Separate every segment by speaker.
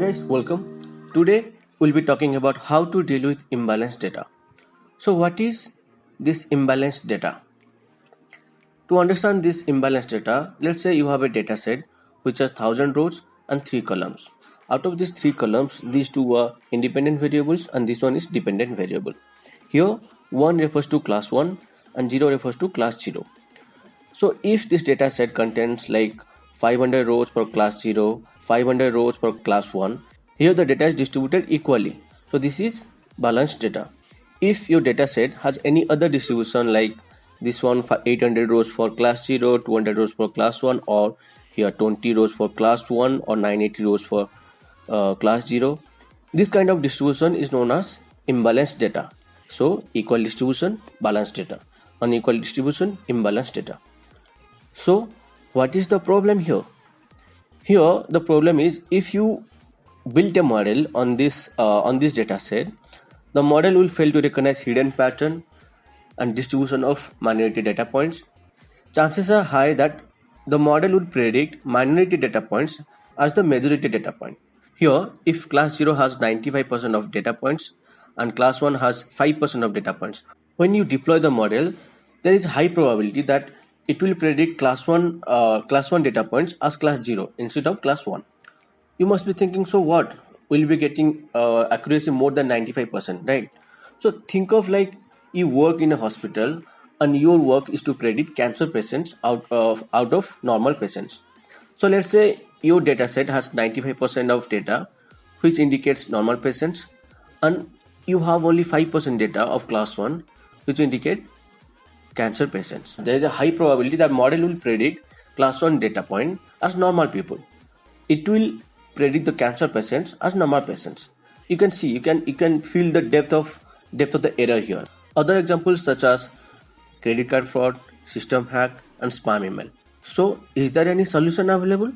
Speaker 1: guys, welcome. Today we'll be talking about how to deal with imbalanced data. So what is this imbalanced data? To understand this imbalanced data, let's say you have a data set which has 1000 rows and 3 columns. Out of these 3 columns, these two are independent variables and this one is dependent variable. Here 1 refers to class 1 and 0 refers to class 0. So if this data set contains like 500 rows for class 0, 500 rows for class 1, here the data is distributed equally. So this is balanced data. If your data set has any other distribution like this one for 800 rows for class 0, 200 rows for class 1, or here 20 rows for class 1 or 980 rows for class 0, this kind of distribution is known as imbalanced data. So equal distribution, balanced data. Unequal distribution, imbalanced data. So what is the problem here? Here the problem is if you build a model on this data set, the model will fail to recognize hidden pattern and distribution of minority data points. Chances are high that the model will predict minority data points as the majority data point. Here, if class 0 has 95% of data points and class 1 has 5% of data points, when you deploy the model, there is high probability that it will predict class 1 data points as class 0 instead of class 1. You must be thinking, so what? We'll be getting accuracy more than 95%, right? So think of like you work in a hospital and your work is to predict cancer patients out of normal patients. So let's say your data set has 95% of data which indicates normal patients, and you have only 5% data of class 1 which indicate cancer patients. There is a high probability that model will predict class 1 data point as normal people. It will predict the cancer patients as normal patients. You can see, you can feel the depth of the error here. Other examples such as credit card fraud, system hack, and spam email. So is there any solution available?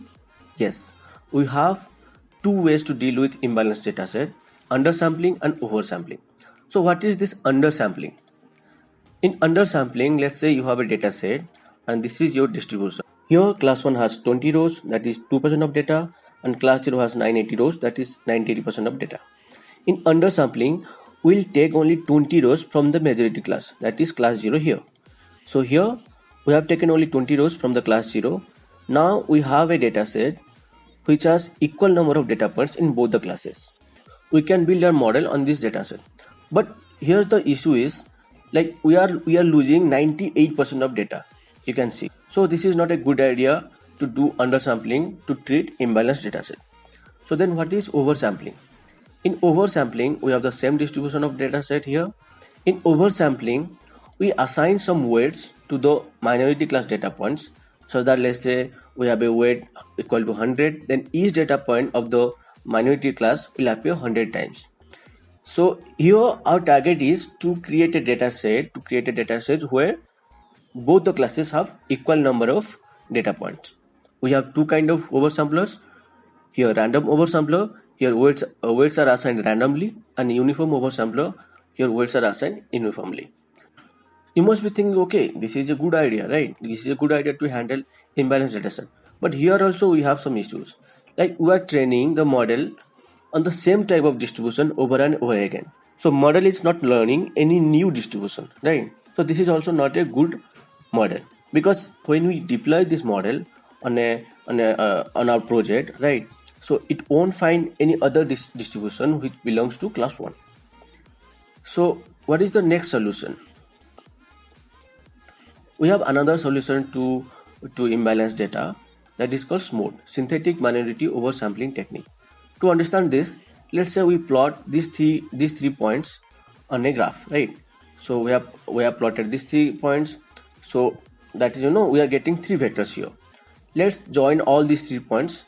Speaker 1: Yes, we have two ways to deal with imbalanced data set: undersampling and oversampling. So what is this undersampling? In undersampling, let's say you have a data set and this is your distribution. Here class 1 has 20 rows, that is 2% of data, and class 0 has 980 rows, that is 90% of data. In undersampling, we'll take only 20 rows from the majority class, that is class 0 here. So here we have taken only 20 rows from the class 0. Now we have a data set which has equal number of data points in both the classes. We can build our model on this data set. But here the issue is like we are losing 98% of data, you can see. So this is not a good idea to do undersampling to treat imbalanced data set. So then what is oversampling? In oversampling, we have the same distribution of data set here. In oversampling, we assign some weights to the minority class data points, so that let's say we have a weight equal to 100, then each data point of the minority class will appear 100 times. So here our target is to create a data set where both the classes have equal number of data points. We have two kind of oversamplers. Here random oversampler, here weights are assigned randomly, and uniform oversampler, here weights are assigned uniformly. You must be thinking, okay, this is a good idea, right? This is a good idea to handle imbalanced data set. But here also we have some issues. Like we are training the model on the same type of distribution over and over again. So model is not learning any new distribution, right? So this is also not a good model, because when we deploy this model on our project, right? So it won't find any other distribution which belongs to class 1. So what is the next solution? We have another solution to imbalance data, that is called SMOTE, synthetic minority oversampling technique. To understand this, let's say we plot these three points on a graph, right? So we have plotted these 3 points. So that is, we are getting 3 vectors here. Let's join all these 3 points.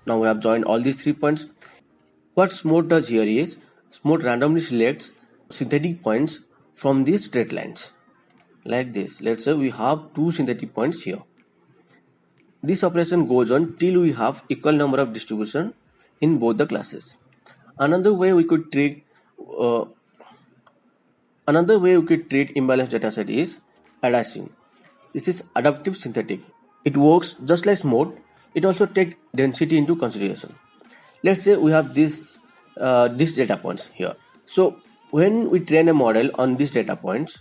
Speaker 1: Now we have joined all these 3 points. What SMOTE does here is SMOTE randomly selects synthetic points from these straight lines like this. Let's say we have 2 synthetic points here. This operation goes on till we have equal number of distribution in both the classes. Another way we could treat imbalanced dataset is ADASYN. This is adaptive synthetic. It works just like SMOTE. It also takes density into consideration. let's say we have these data points here. So when we train a model on these data points,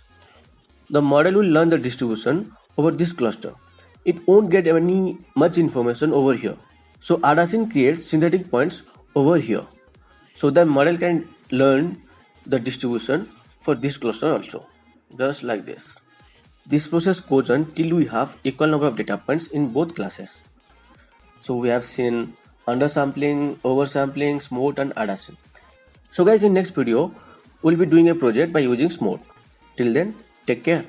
Speaker 1: the model will learn the distribution over this cluster. It won't get any much information over here. So Adasin creates synthetic points over here. So the model can learn the distribution for this cluster also, just like this. This process goes on till we have equal number of data points in both classes. So we have seen undersampling, oversampling, smooth and Adasin. So guys, in next video, we'll be doing a project by using smooth. Till then, take care.